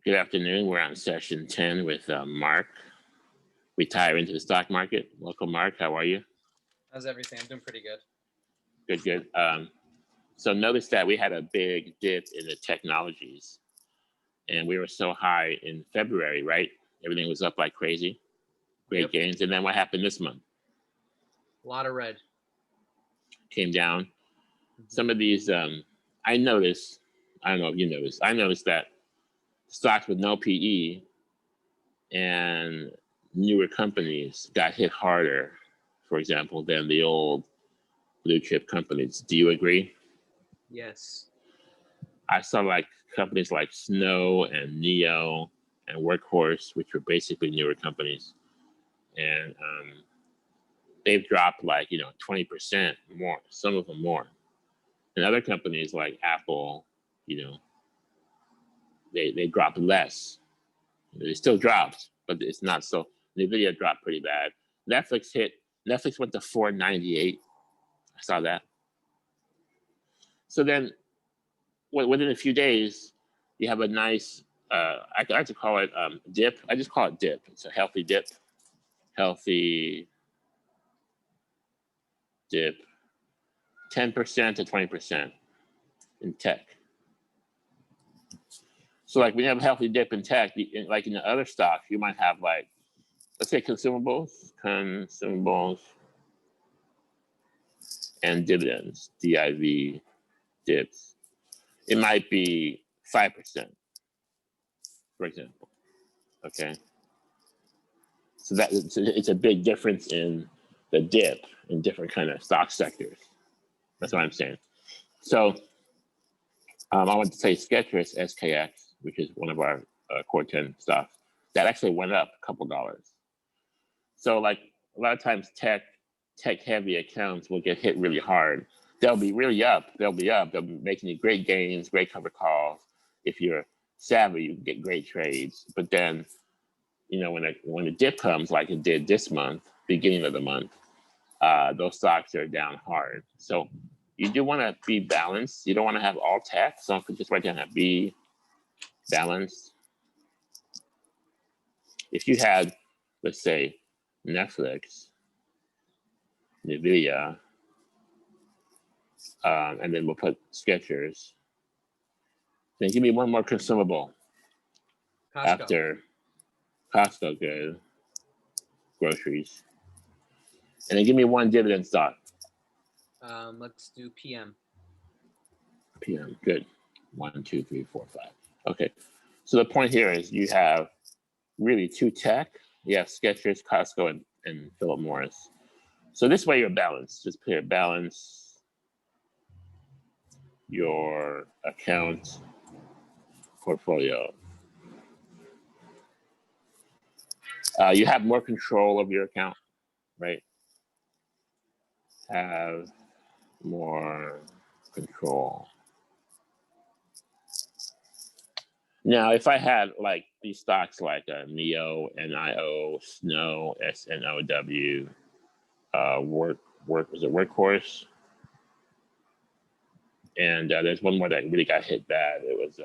Good afternoon. We're on session 10 with Mark. Retire into the stock market. Welcome, Mark. How are you? How's everything? I'm doing pretty good. Good, good. So notice that we had a big dip in the technologies, and we were so high in February, right? Everything was up like crazy, great gains. And then what happened this month? A lot of red. Came down. Some of these, I noticed, I don't know if you noticed, I noticed that stocks with no PE and newer companies got hit harder, for example, than the old blue chip companies. Do you agree? Yes. I saw like companies like Snow and Neo and Workhorse, which were basically newer companies, and they've dropped like 20% more, some of them more. And other companies like Apple, they dropped less. They still dropped, but it's not so. NVIDIA dropped pretty bad. Netflix went to 498. I saw that. So then within a few days, you have a nice, I like to call it dip. I just call it dip. It's a healthy dip. Healthy dip. 10% to 20% in tech. So like when you have a healthy dip in tech, like in the other stocks, you might have like, let's say consumables, and dividends, DIV, dips. It might be 5%, for example, okay? So it's a big difference in the dip in different kind of stock sectors. That's what I'm saying. So I want to say Skechers, SKX, which is one of our core 10 stocks, that actually went up a couple dollars. So like a lot of times tech heavy accounts will get hit really hard. They'll be really up. They'll be making great gains, great cover calls. If you're savvy, you can get great trades. But then, when a dip comes, like it did this month, beginning of the month, those stocks are down hard. So you do want to be balanced. You don't want to have all tech. So just write down that be balanced. If you had, let's say, Netflix, NVIDIA, and then we'll put Skechers. Then give me one more consumable. Costco. After Costco, good. Groceries. And then give me one dividend stock. Let's do PM. PM, good. 1, 2, 3, 4, 5. Okay. So the point here is you have really two tech. You have Skechers, Costco, and Philip Morris. So this way you're balanced. Just put it balance your account portfolio. You have more control of your account, right? Have more control. Now, if I had like these stocks like Neo, NIO, Snow, SNOW, was it Workhorse? And there's one more that really got hit bad. It was,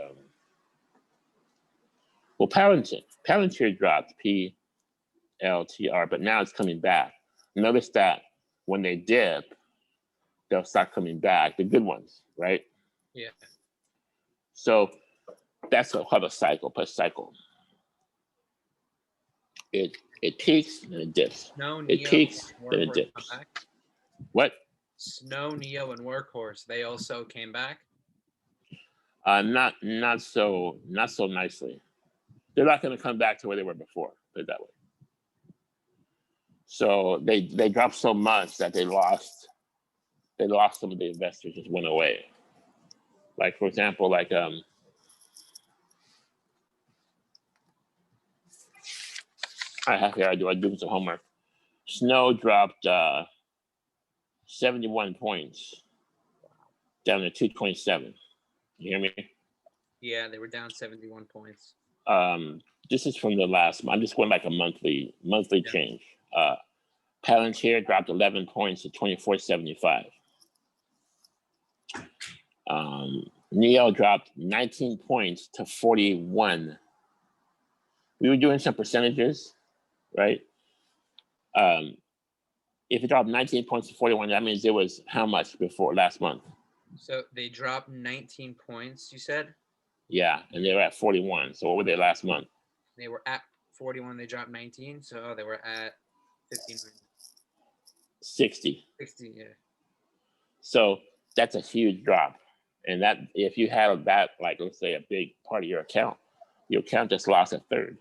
Palantir. Palantir dropped PLTR, but now it's coming back. Notice that when they dip, they'll start coming back, the good ones, right? Yeah. So that's called a cycle, plus cycle. It peaks and it dips. Snow, it Neo, peaks, then it dips. What? Snow, Neo, and Workhorse, they also came back? Not so nicely. They're not going to come back to where they were before, put it that way. So they dropped so much that they lost some of the investors, just went away. Like, for example, like I do some homework. Snow dropped 71 points down to 227. You hear me? Yeah, they were down 71 points. This is from the last month. I'm just going back a monthly change. Palantir dropped 11 points to 24.75. Neo dropped 19 points to 41 we were doing some percentages, right? If it dropped 19 points to 41, that means it was how much before last month? So they dropped 19 points, you said? Yeah, and they were at 41. So what were they last month? They were at 41, they dropped 19, so they were at 59. 60. 60, yeah. So that's a huge drop. And that if you have that, like let's say a big part of your account just lost a third.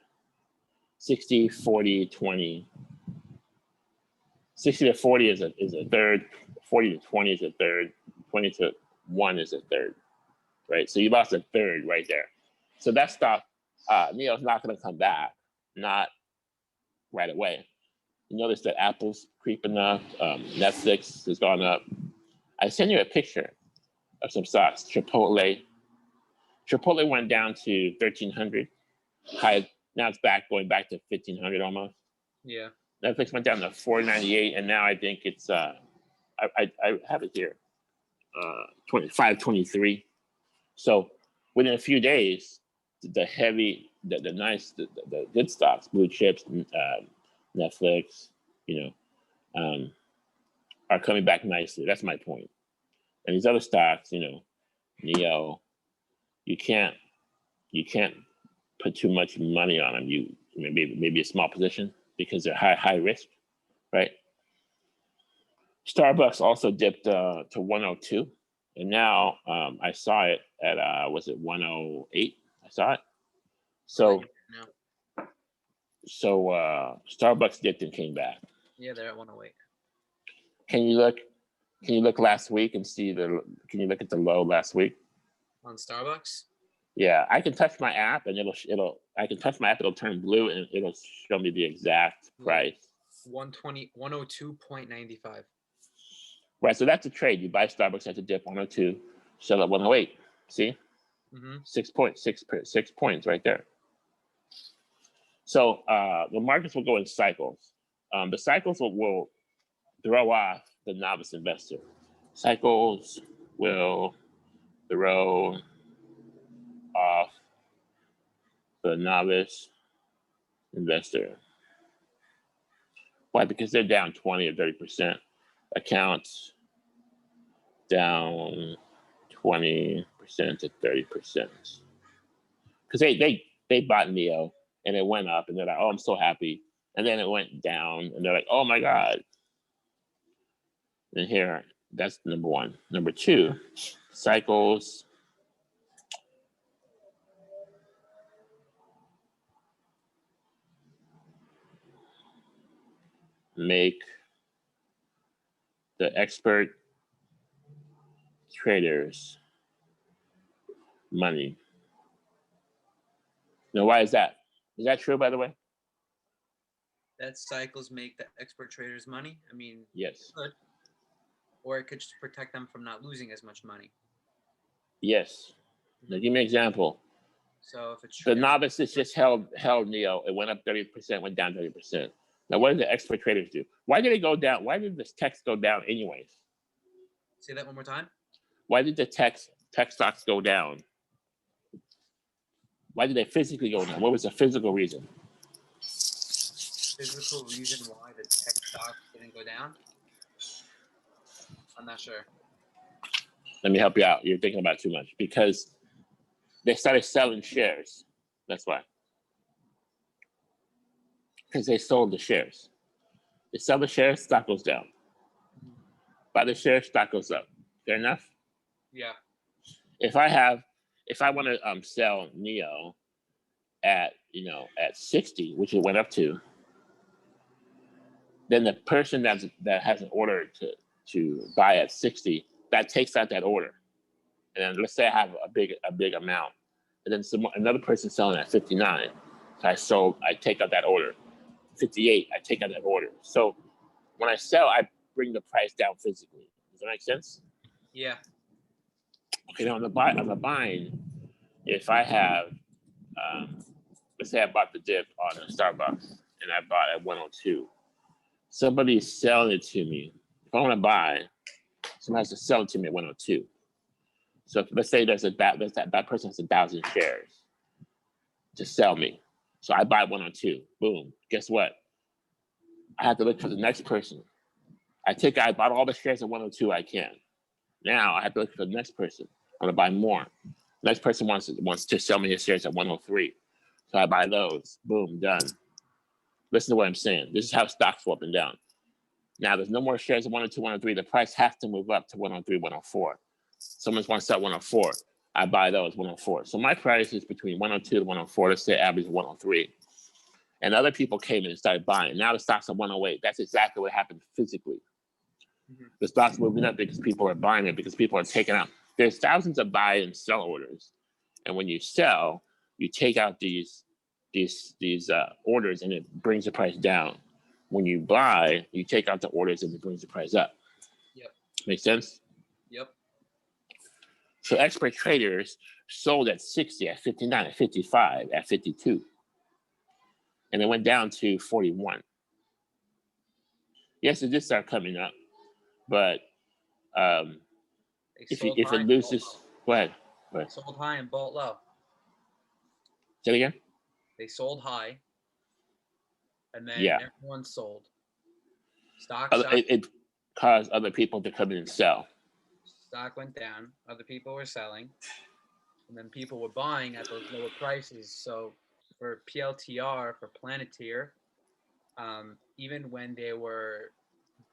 60, 40, 20. 60 to 40 is a third, 40 to 20 is a third, 20 to 1 is a third, right? So you lost a third right there. So that stock, NEO's not going to come back, not right away. You notice that Apple's creeping up, Netflix has gone up. I sent you a picture of some stocks. Chipotle went down to 1,300. High, now it's going back to 1,500 almost. Yeah. Netflix went down to 498, and now I think it's I have it here, 523. So within a few days, the good stocks, blue chips, Netflix, are coming back nicely. That's my point. And these other stocks, NEO, you can't put too much money on them. You maybe a small position because they're high risk, right? Starbucks also dipped to 102, and now I saw it at was it 108? I saw it. So Starbucks dipped and came back. Yeah, they're at 108. Can you look last week and see can you look at the low last week? On Starbucks? Yeah, I can touch my app and it'll turn blue and it'll show me the exact price. 102.95. Right, so that's a trade. You buy Starbucks at the dip 102, sell at 108. See? Mm-hmm. 6 points, 6 points right there. So the markets will go in cycles. The cycles will throw off the novice investor. Cycles will throw off the novice investor. Why? Because they're down 20 or 30%. Accounts down 20% to 30%. Because they bought NEO and it went up and they're like, oh, I'm so happy. And then it went down and they're like, oh my God. And here, that's number one. Number two, cycles make the expert traders money. Now, why is that? Is that true, by the way? That cycles make the expert traders money? I mean, yes. Good. Or it could just protect them from not losing as much money. Yes. Now, give me an example. So if it's the novices just held NEO, it went up 30%, went down 30%. Now, what did the expert traders do? Why did it go down? Why did this tech go down anyways? Say that one more time. Why did the tech stocks go down? Why did they physically go down? What was the physical reason? Physical reason why the tech stocks didn't go down? I'm not sure. Let me help you out. You're thinking about it too much. Because they started selling shares. That's why. Because they sold the shares. They sell the shares, stock goes down. Buy the shares, stock goes up. Fair enough? Yeah. If I want to sell NEO at 60, which it went up to, then the person that has an order to buy at 60, that takes out that order. And then let's say I have a big amount, and then another person selling at 59. So I take out that order. 58, I take out that order. So when I sell, I bring the price down physically. Does that make sense? Yeah. Okay, now on the buying, if I have, let's say I bought the dip on a Starbucks and I bought at 102. Somebody's selling it to me. If I want to buy, somebody has to sell it to me at 102. So let's say that person has 1,000 shares to sell me. So I buy 102. Boom. Guess what? I have to look for the next person. I bought all the shares at 102 I can. Now I have to look for the next person. I'm gonna buy more. Next person wants to sell me his shares at 103. So I buy those. Boom, done. Listen to what I'm saying. This is how stocks go up and down. Now there's no more shares at 102, 103. The price has to move up to 103, 104. Someone wants to sell 104. I buy those 104. So my price is between 102 to 104. Let's say average 103. And other people came in and started buying. Now the stock's at 108. That's exactly what happened physically. The stock's moving up because people are buying it, because people are taking out. There's thousands of buy and sell orders. And when you sell, you take out these orders and it brings the price down. When you buy, you take out the orders and it brings the price up. Yep. Make sense? Yep. So expert traders sold at 60, at 59, at 55, at 52. And it went down to 41. Yes, it did start coming up, but if it loses, go ahead. They sold high and bought low. Say it again? They sold high, and then everyone sold. It caused other people to come in and sell. Stock went down. Other people were selling, and then people were buying at those lower prices. So for PLTR, for Palantir, even when they were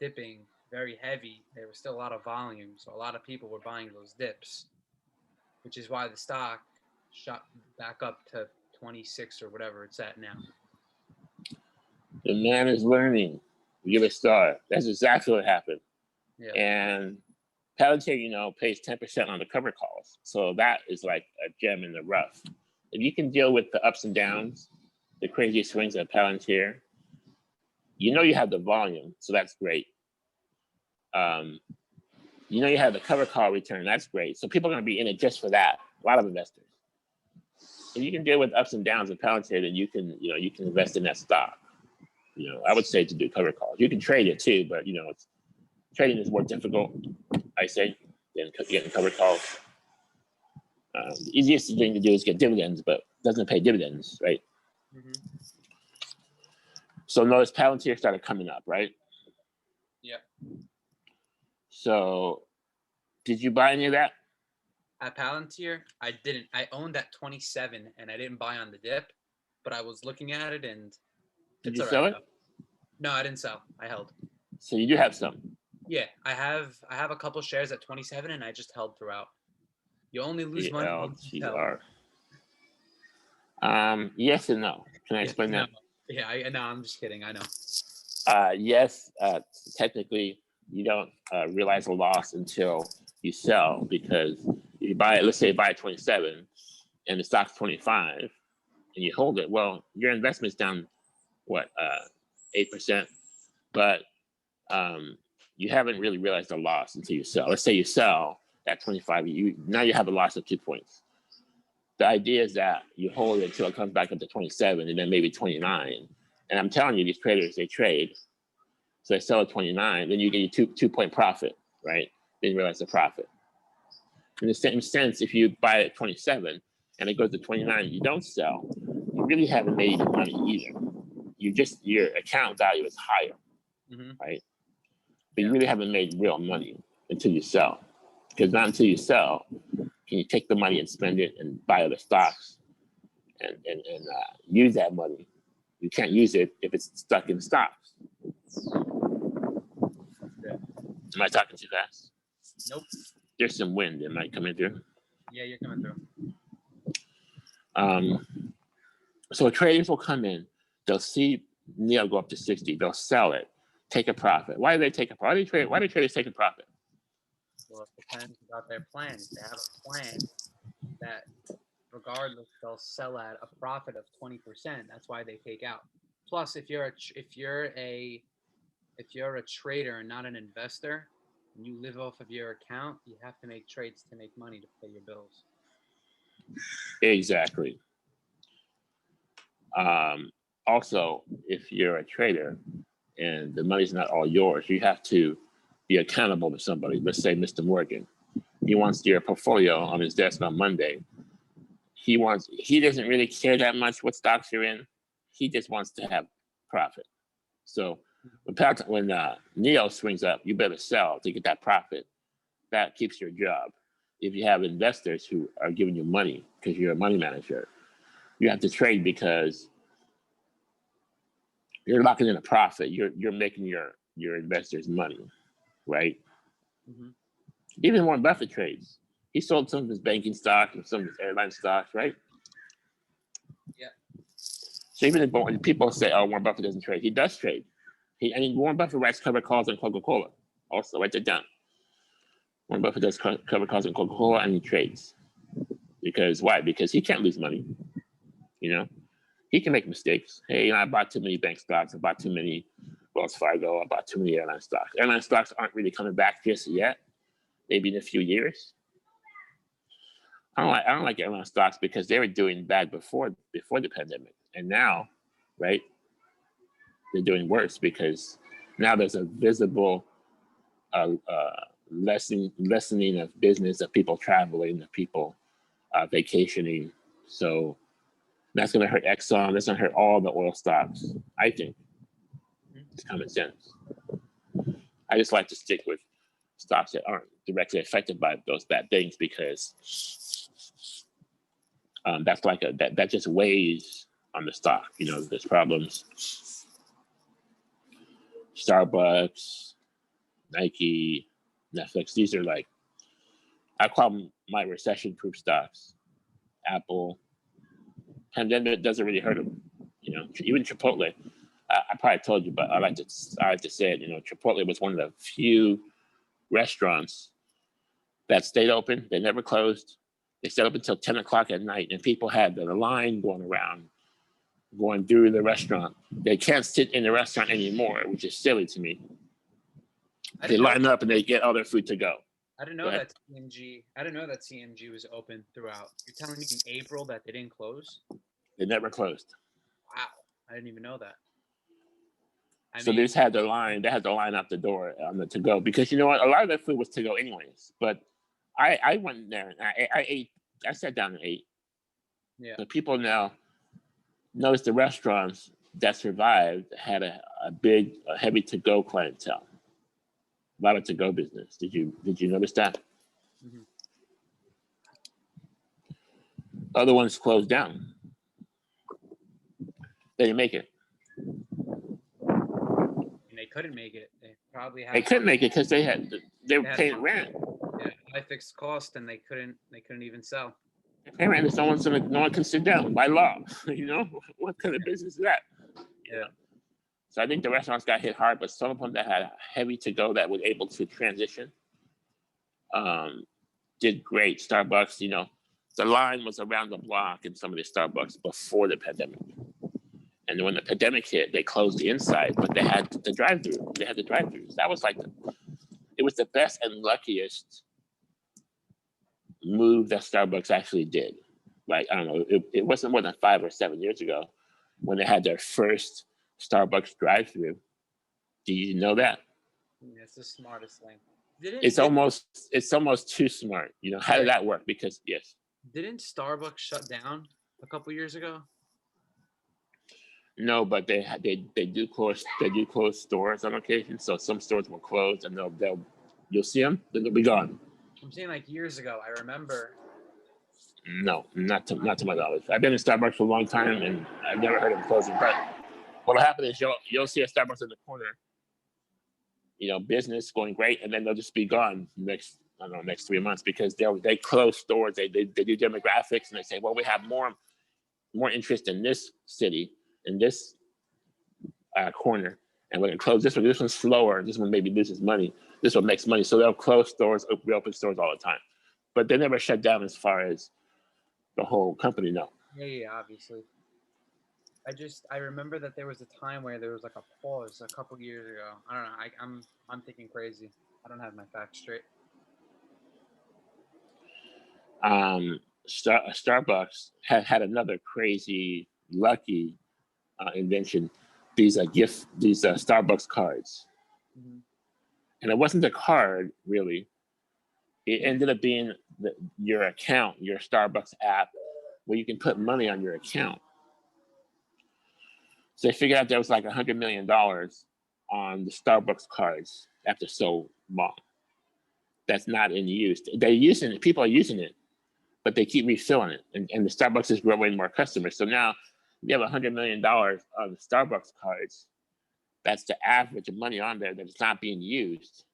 dipping very heavy, there was still a lot of volume. So a lot of people were buying those dips, which is why the stock shot back up to 26 or whatever it's at now. The man is learning. Give a star. That's exactly what happened. Yeah. And Palantir, pays 10% on the cover calls. So that is like a gem in the rough. If you can deal with the ups and downs, the crazy swings at Palantir, you have the volume, so that's great. You have the cover call return, that's great. So people are going to be in it just for that. A lot of investors. If you can deal with ups and downs of Palantir, then you can invest in that stock. I would say to do cover calls. You can trade it too, but trading is more difficult, I say, than getting cover calls. The easiest thing to do is get dividends, but it doesn't pay dividends, right? Mm-hmm. So notice Palantir started coming up, right? Yeah. So did you buy any of that? At Palantir, I didn't. I owned at 27 and I didn't buy on the dip, but I was looking at it and did you sell it? No, I didn't sell. I held. So you do have some. Yeah, I have a couple shares at 27 and I just held throughout. You only lose money once you sell. Yes and no. Can I explain that? Yeah, I'm just kidding. I know. Yes, technically you don't realize a loss until you sell, because if you buy it, let's say you buy it 27 and the stock's 25 and you hold it, well, your investment's down 8%, but you haven't really realized the loss until you sell. Let's say you sell at 25, now you have a loss of 2 points. The idea is that you hold it until it comes back up to 27 and then maybe 29. And I'm telling you, these traders, they trade. So they sell at 29, then you get your 2-point profit, right? Then you realize the profit. In the same sense, if you buy it at 27 and it goes to 29, you don't sell, you really haven't made any money either. Your account value is higher, right? But you really haven't made real money until you sell. Because not until you sell can you take the money and spend it and buy other stocks and use that money. You can't use it if it's stuck in stocks. Am I talking too fast? Nope. There's some wind. Am I coming through? Yeah, you're coming through. So traders will come in. They'll see NEO go up to 60. They'll sell it, take a profit. Why do they take a profit? Why do traders take a profit? Well, it depends about their plan. If they have a plan that regardless they'll sell at a profit of 20%, that's why they take out. Plus, if you're a trader and not an investor, and you live off of your account, you have to make trades to make money to pay your bills. Exactly. Also, if you're a trader and the money's not all yours, you have to be accountable to somebody. Let's say Mr. Morgan. He wants your portfolio on his desk on Monday. He doesn't really care that much what stocks you're in. He just wants to have profit. So when Neo swings up, you better sell to get that profit. That keeps your job. If you have investors who are giving you money because you're a money manager, you have to trade because you're locking in a profit. You're making your investors money, right? Mm-hmm. Even Warren Buffett trades. He sold some of his banking stock and some of his airline stocks, right? Yeah. So even when people say, "Oh, Warren Buffett doesn't trade," he does trade. Warren Buffett writes cover calls on Coca-Cola. Also, write that down. Warren Buffett does cover calls on Coca-Cola and he trades. Because why? Because he can't lose money. You know, he can make mistakes. Hey, I bought too many bank stocks. I bought too many Wells Fargo. I bought too many airline stocks. Airline stocks aren't really coming back just yet. Maybe in a few years. I don't like airline stocks because they were doing bad before the pandemic, and now, right? They're doing worse because now there's a visible lessening of business, of people traveling, of people vacationing. So that's going to hurt Exxon. That's going to hurt all the oil stocks. I think it's common sense. I just like to stick with stocks that aren't directly affected by those bad things because that's like that just weighs on the stock. You know, there's problems. Starbucks, Nike, Netflix. These are like, I call them my recession-proof stocks. Apple. Pandemic doesn't really hurt them. You know, even Chipotle. I probably told you, but I like to say it. You know, Chipotle was one of the few restaurants that stayed open. They never closed. They stayed open until 10 o'clock at night, and people had the line going around, going through the restaurant. They can't sit in the restaurant anymore, which is silly to me. They line up and they get all their food to go. I didn't know that CMG. I didn't know that CMG was open throughout. You're telling me in April that they didn't close? They never closed. Wow, I didn't even know that. So they just had the line. They had to line up the door on the to go because you know what? A lot of their food was to go anyways. But I went there and I ate. I sat down and ate. Yeah. So people now notice the restaurants that survived had a heavy to go clientele. A lot of to go business. Did you notice that? Mm-hmm. Other ones closed down. They didn't make it. And they couldn't make it. They probably had. They couldn't make it because they were paying rent. Yeah, high fixed cost, and they couldn't even sell. Hey man, no one can sit down by law. You know, what kind of business is that? Yeah. So I think the restaurants got hit hard, but some of them that had heavy to go that were able to transition did great. Starbucks, you know, the line was around the block in some of the Starbucks before the pandemic. And when the pandemic hit, they closed the inside, but they had the drive-through. They had the drive-throughs. That was like it was the best and luckiest move that Starbucks actually did. Like, I don't know, it wasn't more than 5 or 7 years ago when they had their first Starbucks drive-through. Do you know that? It's the smartest thing. It's almost too smart. You know, how did that work? Because yes. Didn't Starbucks shut down a couple years ago? No, but they do close stores on occasion. So some stores will close and you'll see them, then they'll be gone. I'm saying like years ago. I remember. No, not to my knowledge. I've been in Starbucks for a long time and I've never heard of them closing. But what'll happen is you'll see a Starbucks in the corner, you know, business going great, and then they'll just be gone next 3 months because they close stores. They do demographics and they say, well, we have more interest in this city, in this corner, and we're gonna close this one. This one's slower. This one maybe loses money. This one makes money. So they'll close stores, reopen stores all the time. But they never shut down as far as the whole company, no. Yeah, obviously. I remember that there was a time where there was like a pause a couple years ago. I don't know. I'm thinking crazy. I don't have my facts straight. Starbucks had another crazy lucky invention. These Starbucks cards, Mm-hmm. and it wasn't a card really. It ended up being your account, your Starbucks app, where you can put money on your account. So they figured out there was like $100 million on the Starbucks cards after so long. That's not in use. They're using it, people are using it, but they keep refilling it. And the Starbucks is growing more customers. So now you have $100 million on the Starbucks cards. That's the average of money on there that is not being used.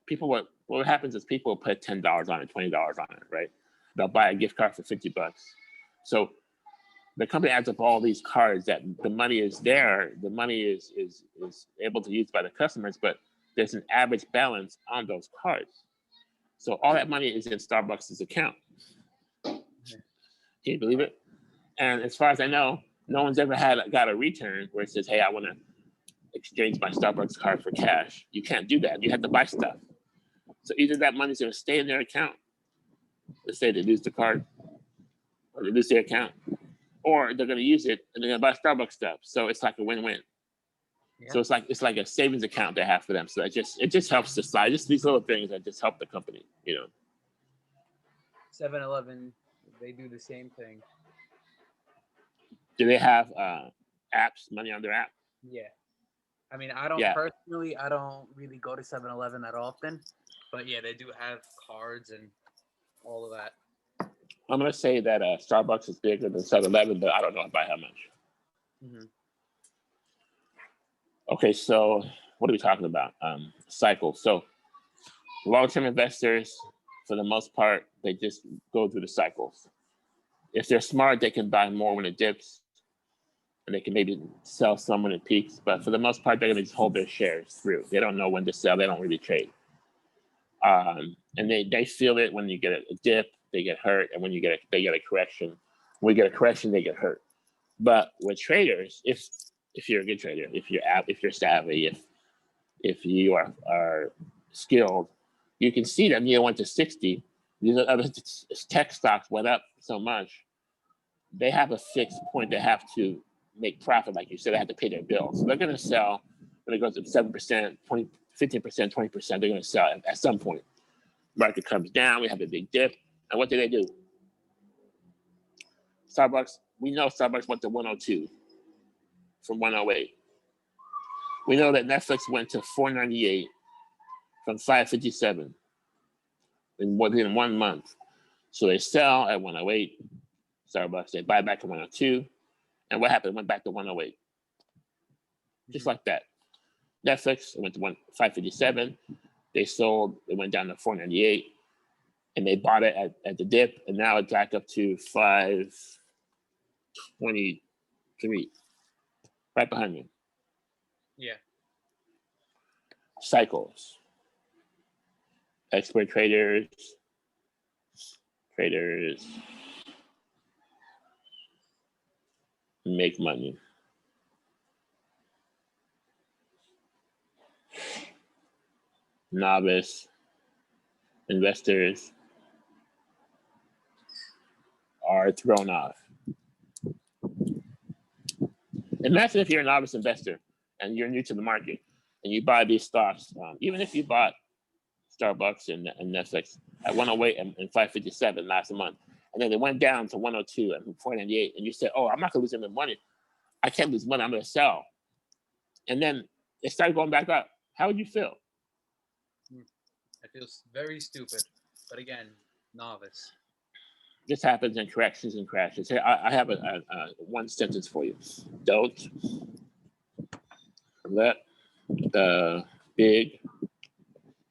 People, what happens is people will put $10 on it, $20 on it, right? They'll buy a gift card for $50. So the company adds up all these cards that the money is there, the money is able to use by the customers, but there's an average balance on those cards. So all that money is in Starbucks' account. Can you believe it? And as far as I know, no one's ever got a return where it says, hey, I want to exchange my Starbucks card for cash. You can't do that. You have to buy stuff. So either that money's going to stay in their account. Let's say they lose the card or they lose their account, or they're going to use it and they're going to buy Starbucks stuff. So it's like a win-win. Yeah. So it's like a savings account they have for them. So it just helps society. Just these little things that just help the company, you know. 7-Eleven, they do the same thing. Do they have apps, money on their app? Yeah. I mean, personally, I don't really go to 7-Eleven that often, but yeah, they do have cards and all of that. I'm going to say that Starbucks is bigger than 7-Eleven, but I don't know by how much. Mm-hmm. Okay, so what are we talking about? Cycle. So long-term investors, for the most part, they just go through the cycles. If they're smart, they can buy more when it dips, and they can maybe sell some when it peaks. But for the most part, they're going to just hold their shares through. They don't know when to sell. They don't really trade. And they feel it when you get a dip, they get hurt, and when they get a correction. When you get a correction, they get hurt. But with traders, if you're a good trader, if you're savvy, if you are skilled, you can see that went to 60. These other tech stocks went up so much. They have a fixed point. They have to make profit, like you said. They have to pay their bills. So they're going to sell when it goes up 7%, 20, 15%, 20%. They're going to sell at some point. Market comes down. We have a big dip. And what do? Starbucks. We know Starbucks went to 102 from 108. We know that Netflix went to 498 from 557 within 1 month. So they sell at 108. Starbucks, they buy back to 102. And what happened? It went back to 108. Just like that. Netflix went to 557. They sold, it went down to 498. And they bought it at the dip. And now it's back up to 523. Right behind me. Yeah. Cycles. Expert traders make money. Novice investors are thrown off. Imagine if you're a novice investor and you're new to the market and you buy these stocks, even if you bought Starbucks and Netflix at 108 and 557 last month, and then they went down to 102 and 498, and you said, oh, I'm not going to lose any money. I can't lose money. I'm going to sell. And then it started going back up. How would you feel? I feel very stupid. But again, novice. This happens in corrections and crashes. Here, I have a one sentence for you. Don't let the big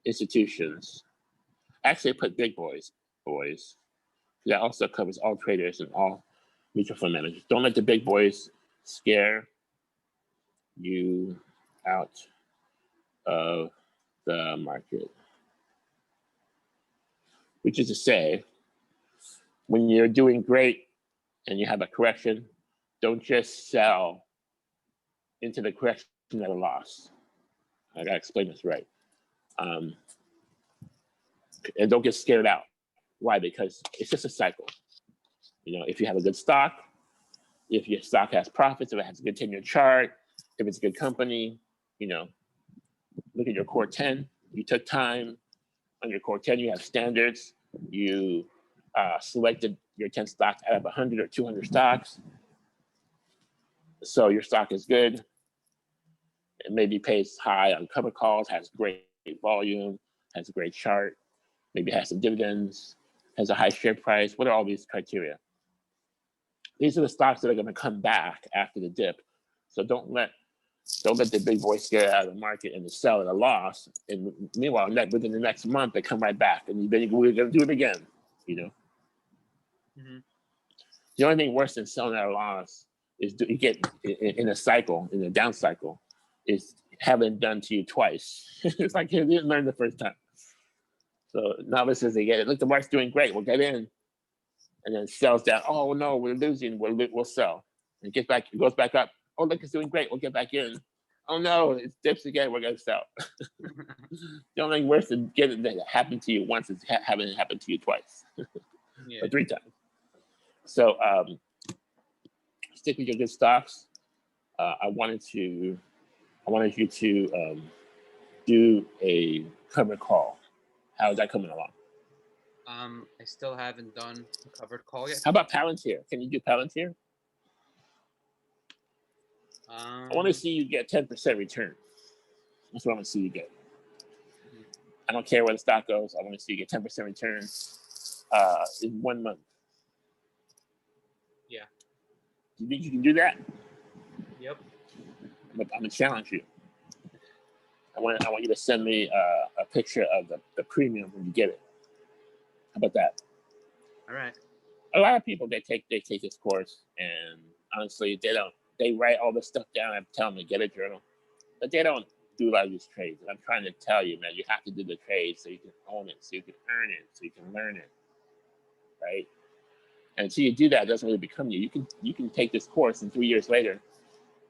institutions, actually put big boys. That also covers all traders and all mutual fund managers. Don't let the big boys scare you out of the market. Which is to say, when you're doing great and you have a correction, don't just sell into the correction at a loss. I gotta explain this right. And don't get scared out. Why? Because it's just a cycle. You know, if you have a good stock, if your stock has profits, if it has a good 10-year chart, if it's a good company, you know, look at your core 10. You took time on your core 10. You have standards. You selected your 10 stocks out of 100 or 200 stocks. So your stock is good. It maybe pays high on cover calls, has great volume, has a great chart, maybe has some dividends, has a high share price. What are all these criteria? These are the stocks that are going to come back after the dip. So don't let the big boys get out of the market and sell at a loss. And meanwhile, within the next month, they come right back, and then we're going to do it again. You know. Mm-hmm. The only thing worse than selling at a loss is you get in a cycle, in a down cycle, is having it done to you twice. It's like you didn't learn the first time. So novices, they get it. Look, the market's doing great. We'll get in, and then it sells down. Oh no, we're losing. We'll sell. And it goes back up. Oh, look, it's doing great. We'll get back in. Oh no, it dips again. We're gonna sell. The only thing worse than getting that happened to you once is having it happen to you twice, or 3 times. So stick with your good stocks. I wanted you to do a covered call. How is that coming along? I still haven't done a covered call yet. How about Palantir? Can you do Palantir? I want to see you get 10% return. That's what I want to see you get. I don't care where the stock goes. I want to see you get 10% return in 1 month. Yeah. Do you think you can do that? Yep. I'm gonna challenge you. I want you to send me a picture of the premium when you get it. How about that? All right. A lot of people they take this course, and honestly, they write all this stuff down. I tell them to get a journal, but they don't do a lot of these trades. And I'm trying to tell you, man, you have to do the trade so you can own it, so you can earn it, so you can learn it, right? And until you do that, it doesn't really become you. You can take this course, and 3 years later,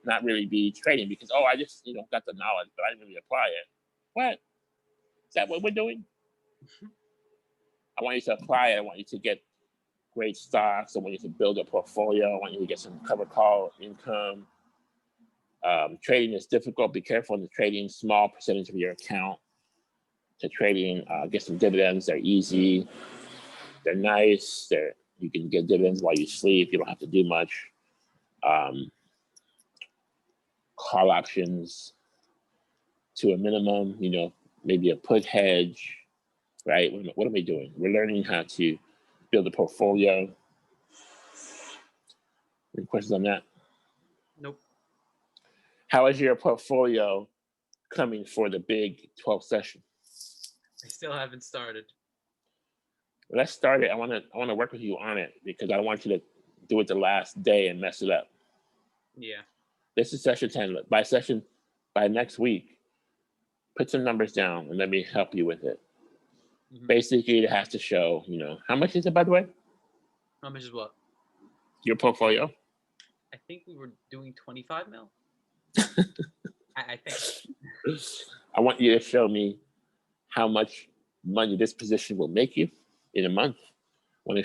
not really be trading because I just got the knowledge, but I didn't really apply it. What? Is that what we're doing? I want you to apply it. I want you to get great stocks. I want you to build a portfolio. I want you to get some cover call income. Trading is difficult. Be careful in the trading. Small percentage of your account to trading. Get some dividends. They're easy. They're nice. You can get dividends while you sleep. You don't have to do much. Call options to a minimum. Maybe a put hedge. Right? What am I doing? We're learning how to build a portfolio. Any questions on that? Nope. How is your portfolio coming for the big 12 session? I still haven't started. Let's start it. I want to work with you on it because I want you to do it the last day and mess it up. Yeah. This is session 10. By next week, put some numbers down and let me help you with it. Mm-hmm. Basically, it has to show, how much is it, by the way? How much is what? Your portfolio. I think we were doing 25 mil. I think. I want you to show me how much money this position will make you in a month. I want you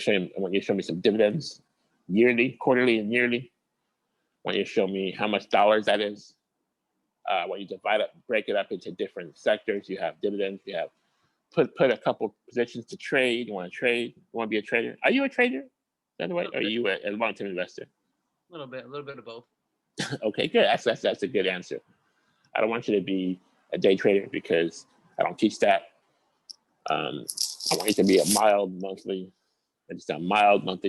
to show me some dividends, yearly, quarterly, and yearly. I want you to show me how much dollars that is. I want you to break it up into different sectors. You have dividends. You have put a couple positions to trade. You want to trade? You want to be a trader? Are you a trader, by the way? Or are you a long-term investor? A little bit of both. Okay, good. That's a good answer. I don't want you to be a day trader because I don't teach that. I want you to be a mild monthly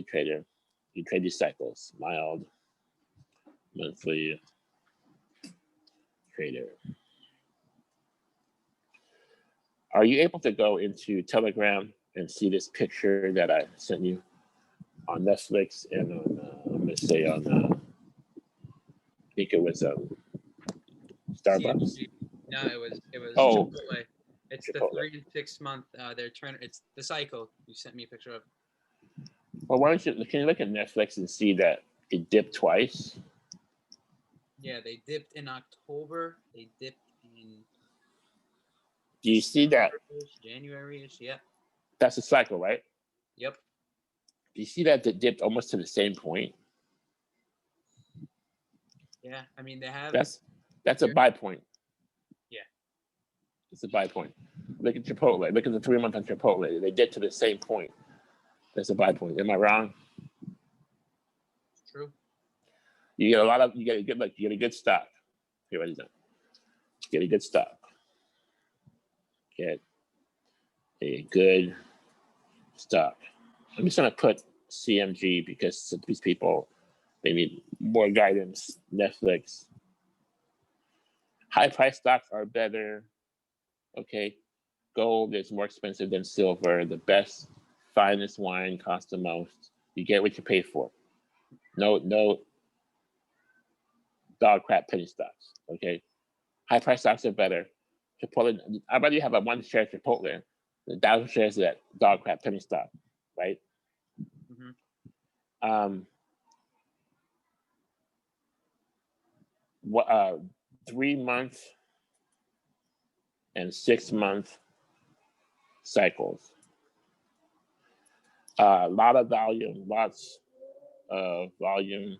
trader. You trade these cycles. Mild monthly trader. Are you able to go into Telegram and see this picture that I sent you on Netflix and on, I'm going to say on, I think it was Starbucks? No, it was Oh, Chipotle. It's Chipotle. the 3 and 6 month. It's the cycle. You sent me a picture of. Well, can you look at Netflix and see that it dipped twice? Yeah, they dipped in October. They dipped in. Do you see that? January-ish, yeah. That's a cycle, right? Yep. Do you see that it dipped almost to the same point? Yeah, I mean they have. That's a buy point. Yeah. It's a buy point. Look at Chipotle. Look at the 3 month on Chipotle. They dipped to the same point. That's a buy point. Am I wrong? It's true. You get a lot of, you get a good stock. Here, what is that? Get a good stock. Get a good stock. I'm just gonna put CMG because these people, they need more guidance. Netflix. High price stocks are better. Okay. Gold is more expensive than silver. The best, finest wine costs the most. You get what you pay for. No dog crap penny stocks. Okay. High price stocks are better. Chipotle, I'd rather you have a 1 share Chipotle than 1,000 shares of that dog crap penny stock, right? Mm-hmm. 3 month and 6 month cycles. A lot of volume, lots of volume.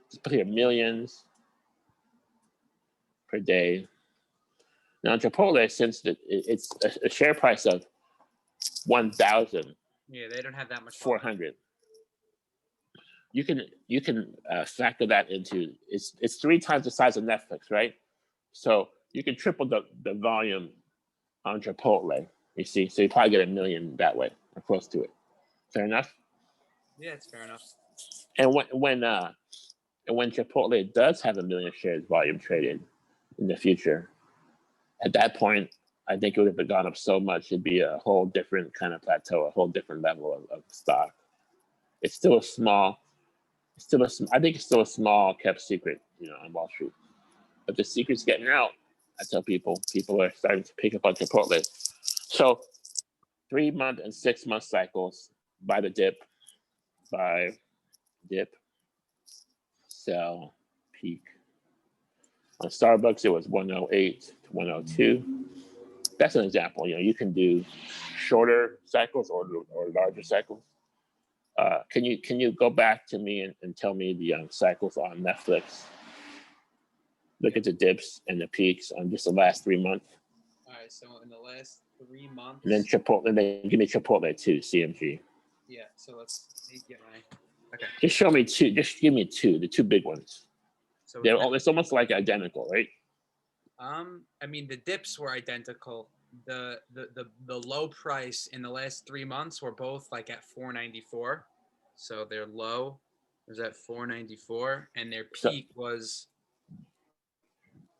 Just put here millions per day. Now Chipotle, since it's a share price of 1,000. Yeah, they don't have that much. 400. You can factor that into it's 3 times the size of Netflix, right? So you can triple the volume on Chipotle. You see, so you probably get 1 million that way, or close to it. Fair enough. Yeah, it's fair enough. And when Chipotle does have 1 million shares volume traded in the future, at that point, I think it would have gone up so much. It'd be a whole different kind of plateau, a whole different level of stock. It's still a small. I think it's still a small kept secret, on Wall Street. But the secret's getting out. I tell people are starting to pick up on Chipotle. So 3 month and 6 month cycles, buy the dip, sell, peak. On Starbucks, it was 108 to 102. That's an example. You can do shorter cycles or larger cycles. Can you go back to me and tell me the cycles on Netflix? Look at the dips and the peaks on just the last 3 months. All right, so in the last 3 months. And then Chipotle, and then give me Chipotle too, CMG. Yeah, so let's get my. Okay. Just show me two. Just give me two, the two big ones. So it's almost like identical, right? I mean, the dips were identical. The low price in the last 3 months were both like at 494. So their low was at 494, and their peak was.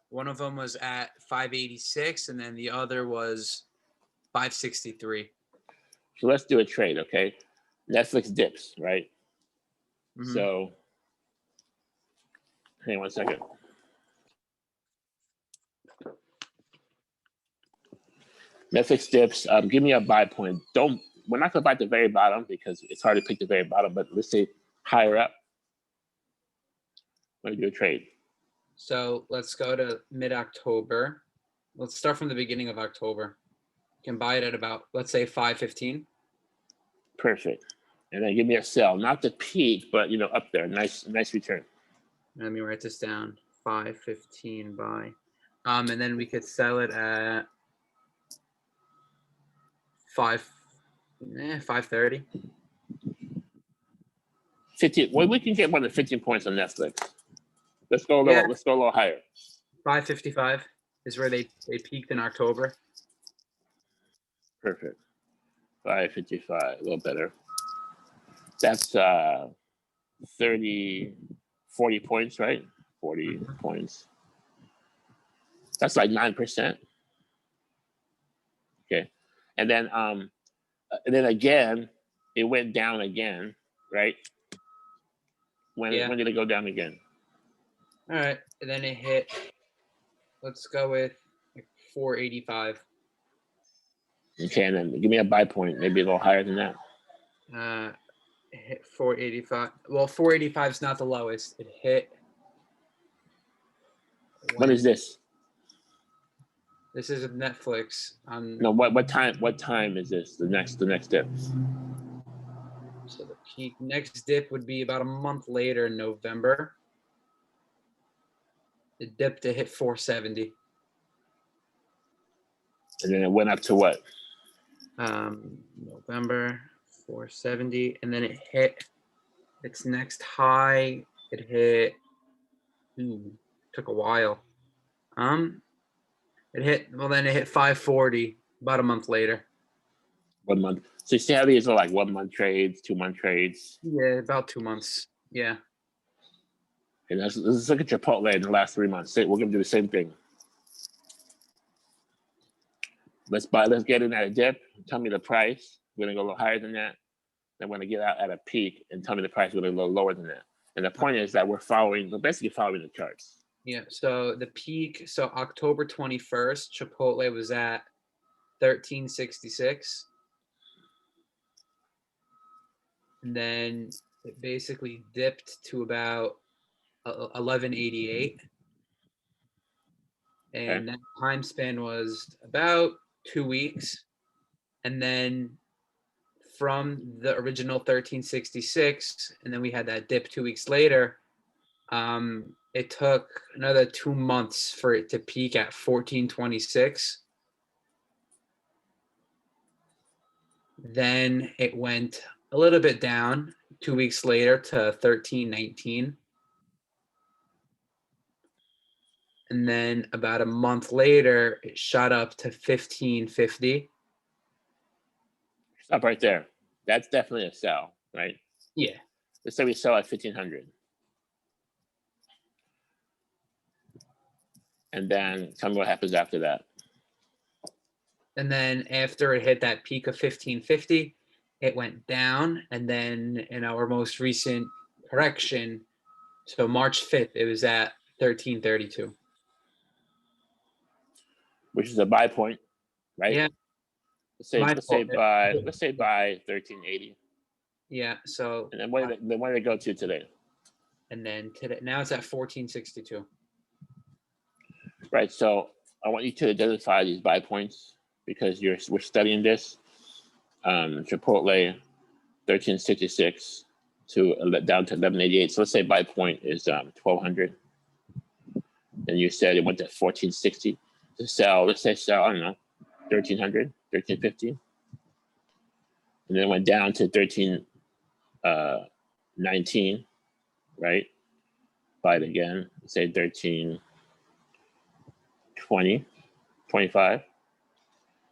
One of them was at 586, and then the other was 563. So let's do a trade, okay? Netflix dips, right? Mm-hmm. So, hang on 1 second. Netflix dips. Give me a buy point. We're not gonna buy at the very bottom because it's hard to pick the very bottom. But let's say higher up. Let me do a trade. So let's go to mid-October. Let's start from the beginning of October. You can buy it at about, let's say, 515. Perfect. And then give me a sell, not the peak, but up there. Nice return. Let me write this down. 515 buy. And then we could sell it at 530. 15. Well, we can get more than 15 points on Netflix. Let's go a little. Yeah. Let's go a little higher. 555 is where they peaked in October. Perfect. 555, a little better. That's 40 points, right? 40 points. That's like 9%. Okay, and then again, it went down again, right? When did it go down again? All right, and then it hit. Let's go with like 485. Okay, and then give me a buy point, maybe a little higher than that. It hit 485. Well, 485 is not the lowest. It hit. What is this? This is Netflix. No, what time is this? The next dip. So the peak next dip would be about a month later in November. It dipped to hit 470. And then it went up to what? November 470, and then it hit its next high It hit. Took a while. It hit. Well, then it hit 540 about a month later. 1 month. So you see how these are like 1 month trades, 2 month trades. Yeah, about 2 months. Yeah. And let's look at Chipotle in the last 3 months. We're gonna do the same thing. Let's get in at a dip. Tell me the price. We're gonna go a little higher than that. Then we're gonna get out at a peak and tell me the price. We're gonna go a little lower than that. And the point is that we're basically following the charts. Yeah. So the peak. So October 21st, Chipotle was at 1366. And then it basically dipped to about 1188. And that time span was about 2 weeks. And then from the original 1366, and then we had that dip 2 weeks later, it took another 2 months for it to peak at 1426. Then it went a little bit down 2 weeks later to 1319. And then about a month later, it shot up to 1550. Stop right there. That's definitely a sell, right? Yeah. Let's say we sell at 1500. And then tell me what happens after that. And then after it hit that peak of 1550, it went down. And then in our most recent correction, so March 5th, it was at 1332. Which is a buy point, right? Yeah. Let's say buy 1380. Yeah. So. And then where did they go to today? And then today, now it's at 1462. Right. So I want you to identify these buy points because we're studying this. Chipotle 1366 to down to 1188. So let's say buy point is 1200. And you said it went to 1460 to sell. Let's say sell, I don't know, 1300, 1350. And then it went down to 1319, right? Buy it again, say 1320, 25.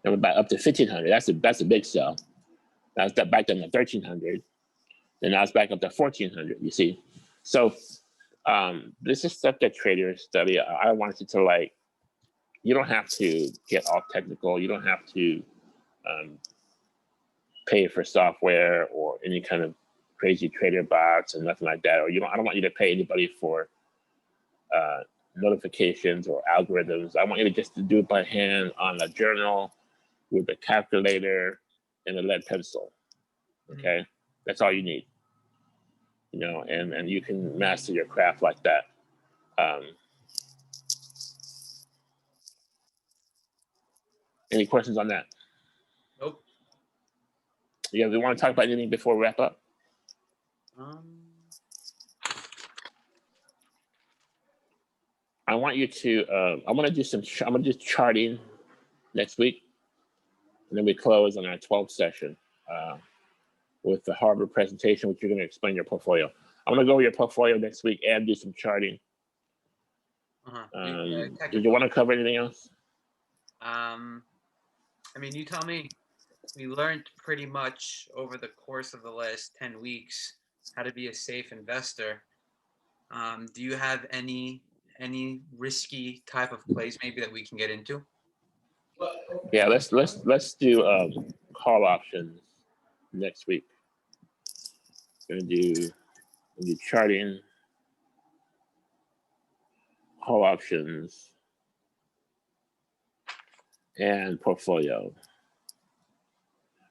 Then we're back up to 1500. That's a big sell. That's back down to 1300. Then now it's back up to 1400. You see, so this is stuff that traders study. I want you to you don't have to get all technical. You don't have to pay for software or any kind of crazy trader bots and nothing like that. Or I don't want you to pay anybody for notifications or algorithms. I want you to just do it by hand on a journal with a calculator and a lead pencil. Okay, that's all you need. And you can master your craft like that. Any questions on that? Nope. Yeah, we want to talk about anything before we wrap up? I want you to. I'm gonna do charting next week, and then we close on our 12th session with the Harvard presentation, which you're going to explain your portfolio. I'm going to go over your portfolio next week and do some charting. Did you want to cover anything else? I mean, you tell me. We learned pretty much over the course of the last 10 weeks how to be a safe investor. Do you have any risky type of plays maybe that we can get into? Yeah, let's do call options next week. Gonna do charting, call options, and portfolio,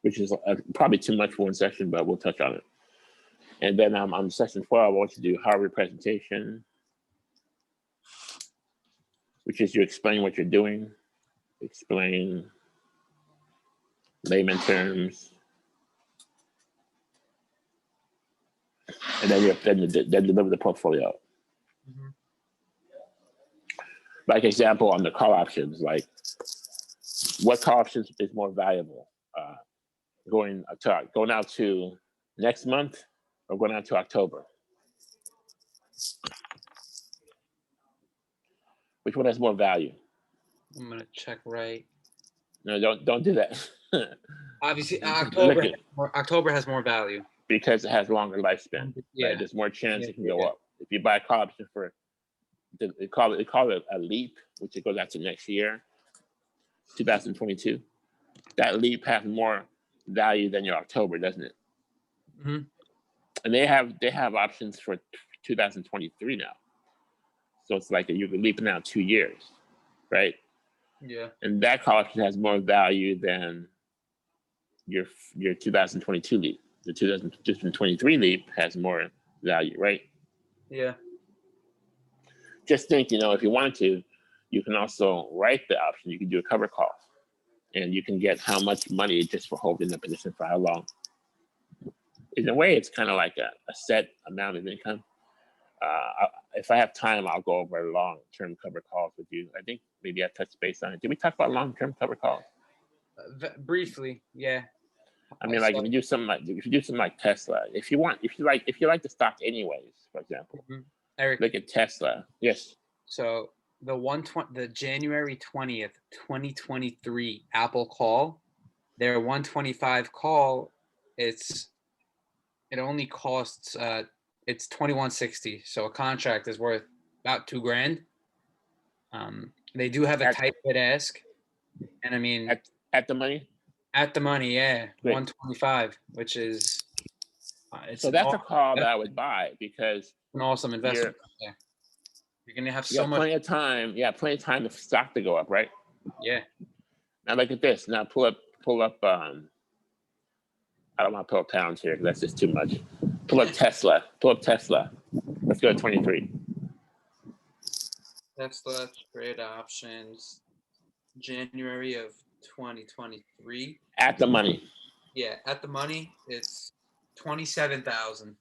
which is probably too much for one session, but we'll touch on it. And then on session 12, I want you to do Harvard presentation, which is you explain what you're doing, explain layman terms, and then then deliver the portfolio. Mm-hmm. Like example on the call options, like what call options is more valuable? Going out to next month or going out to October? Which one has more value? I'm gonna check right. No, don't do that. Obviously, Look at, October has more value because it has longer lifespan. Yeah. Right? There's more chance it can go up. If you buy a call option for, they call it a leap, which it goes out to next year, 2022. That leap has more value than your October, doesn't it? Mm-hmm. And they have options for 2023 now. So it's like you're leaping out 2 years, right? Yeah. And that call option has more value than your 2022 leap. The 2023 leap has more value, right? Yeah. Just think, if you wanted to, you can also write the option. You can do a cover call, and you can get how much money just for holding the position for how long. In a way, it's kind of like a set amount of income. If I have time, I'll go over long-term cover calls with you. I think maybe I touched base on it. Did we talk about long-term cover calls? Briefly, yeah. I mean, like if you do something like Tesla, if you like the stock anyways, for example, Eric, look at Tesla. Yes. So the January 20th, 2023 Apple call, their 125 call, it only costs it's 2160. So a contract is worth about $2,000. They do have a tight bid ask, and I mean at the money. At the money, yeah, Great. 125, which is so that's a call that I would buy because an awesome investment. You're gonna have so much plenty of time. Yeah, plenty of time for stock to go up, right? Yeah. Now look at this. Now pull up. I don't want to pull up pounds here because that's just too much. Pull up Tesla. Let's go to 23. Tesla trade options, January of 2023. At the money. Yeah, at the money, it's 27,000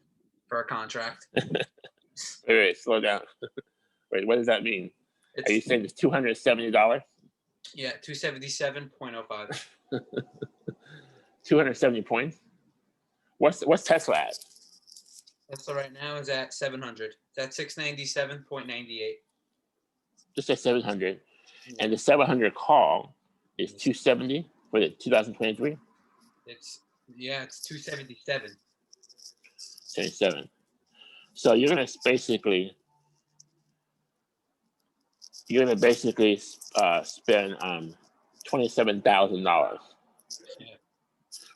for a contract. Wait, slow down. Wait, what does that mean? Are you saying it's $270? Yeah, 277.05. 270 points. What's Tesla at? Tesla right now is at 700. It's at 697.98. Just at 700, and the 700 call is 270 for the 2023. It's 277. 77. So you're gonna basically spend $27,000,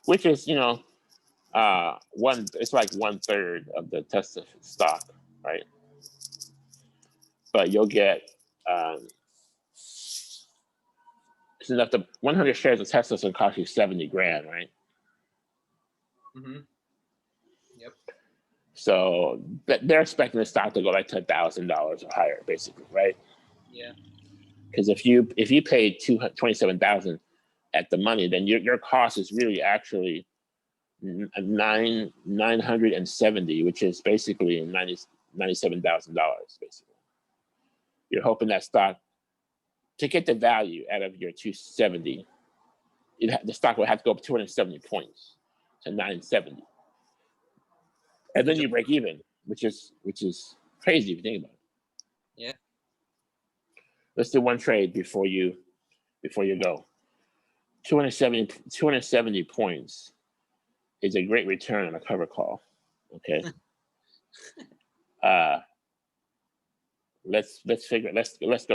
which is it's like 1/3 of the Tesla stock, right? But you'll get it's enough to 100 shares of Tesla will cost you $70,000, right? Mm-hmm. Yep. So they're expecting the stock to go like $10,000 or higher, basically, right? Yeah. Because if you paid $27,000 at the money, then your cost is really actually $970, which is basically $97,000, basically. You're hoping that stock, to get the value out of your 270, the stock will have to go up 270 points to 970, and then you break even, which is crazy if you think about it. Yeah. Let's do one trade before you go. 270 points is a great return on a cover call. Okay. Let's go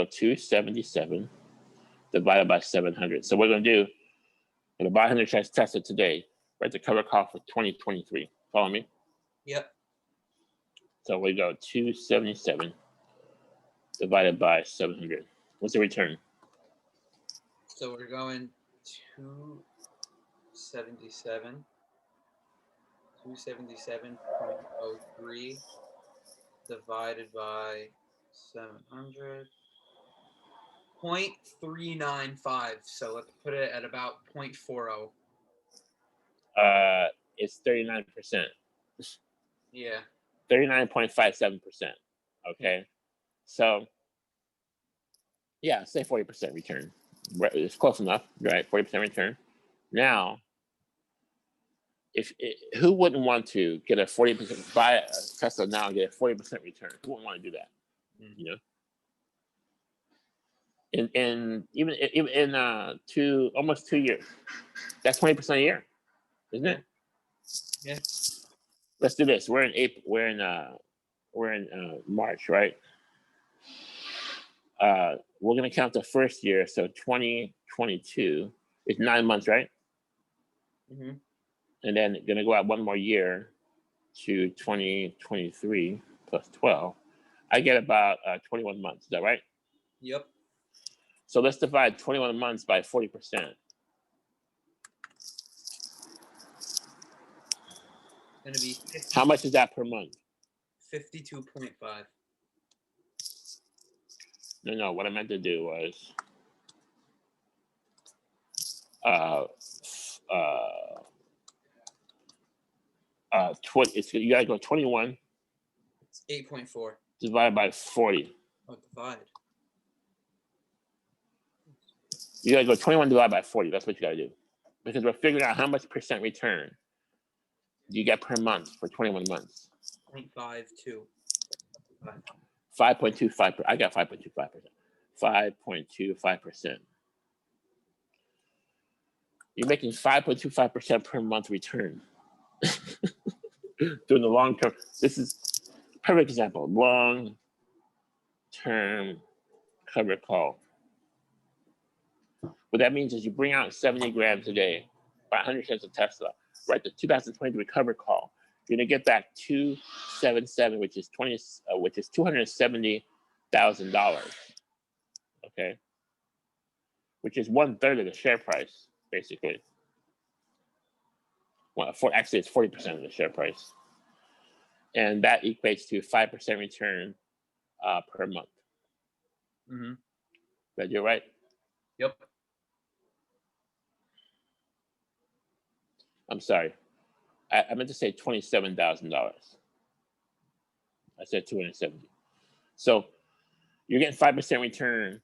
277 divided by 700. So we're gonna do, in the buy 100 shares Tesla today, write the cover call for 2023. Follow me? Yep. So we go 277 divided by 700. What's the return? So we're going 277.03 divided by 700. 0.395. So let's put it at about 0.40. It's 39%. Yeah. 39.57%. Okay. So yeah, say 40% return. It's close enough, right? 40% return. Now, who wouldn't want to get a 40%, buy a Tesla now and get a 40% return? Who wouldn't want to do that? You know? In even in almost 2 years, that's 20% a year, isn't it? Yeah. Let's do this. We're in April. We're in March, right? We're gonna count the first year, so 2022 is 9 months, right? Mm-hmm. And then gonna go out one more year to 2023 plus 12. I get about 21 months. Is that right? Yep. So let's divide 21 months by 40%. Gonna be 50, How much is that per month? 52.5. No. What I meant to do was you gotta go 21 It's 8.4. divided by 40. Oh, divide. You gotta go 21 divided by 40. That's what you gotta do, because we're figuring out how much percent return you get per month for 21 months. 0.52. 5.25. I got 5.25%. 5.25%. You're making 5.25% per month return. Doing the long term. This is a perfect example. Long term covered call. What that means is you bring out 70 grams a day, buy 100 shares of Tesla, write the 2023 covered call. You're gonna get back 277, which is $270,000. Okay, which is 1/3 of the share price, basically. Well, actually, it's 40% of the share price, and that equates to 5% return per month. Mm-hmm. That you're right. Yep. I'm sorry. I meant to say $27,000. I said 270. So you're getting 5% return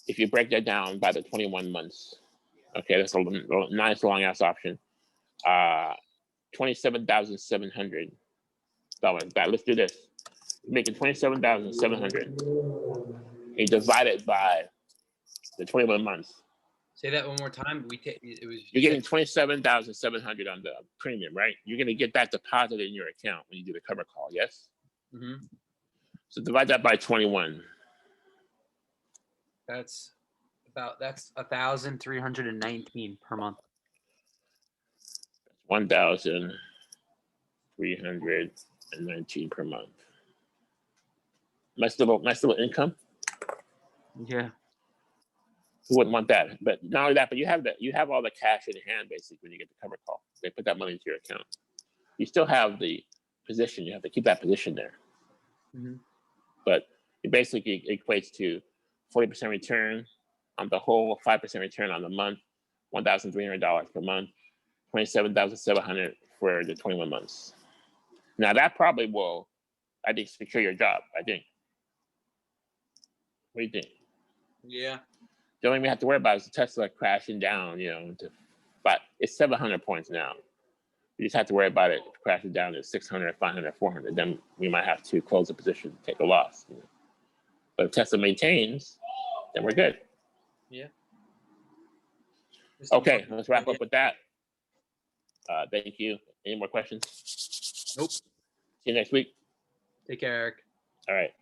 if you break that down by the 21 months. Okay, that's a nice long ass option. $27,700. Let's do this. You're making $27,700. You divide it by the 21 months. Say that one more time. You're getting $27,700 on the premium, right? You're gonna get that deposited in your account when you do the cover call. Yes. Mm-hmm. So divide that by 21. That's 1,319 per month. 1,319 per month. Nice little income. Yeah. Who wouldn't want that? But not only that, but you have all the cash in hand basically when you get the cover call. They put that money into your account. You still have the position. You have to keep that position there. Mm-hmm. But it basically equates to 40% return on the whole, 5% return on the month, $1,300 per month, $27,700 for the 21 months. Now that probably will, I think, secure your job. I think. What do you think? Yeah. The only thing we have to worry about is the Tesla crashing down, but it's 700 points now. We just have to worry about it crashing down to 600, 500, 400. Then we might have to close the position, take a loss. But if Tesla maintains, then we're good. Yeah. Okay, let's wrap up with that. Thank you. Any more questions? Nope. See you next week. Take care, Eric. All right.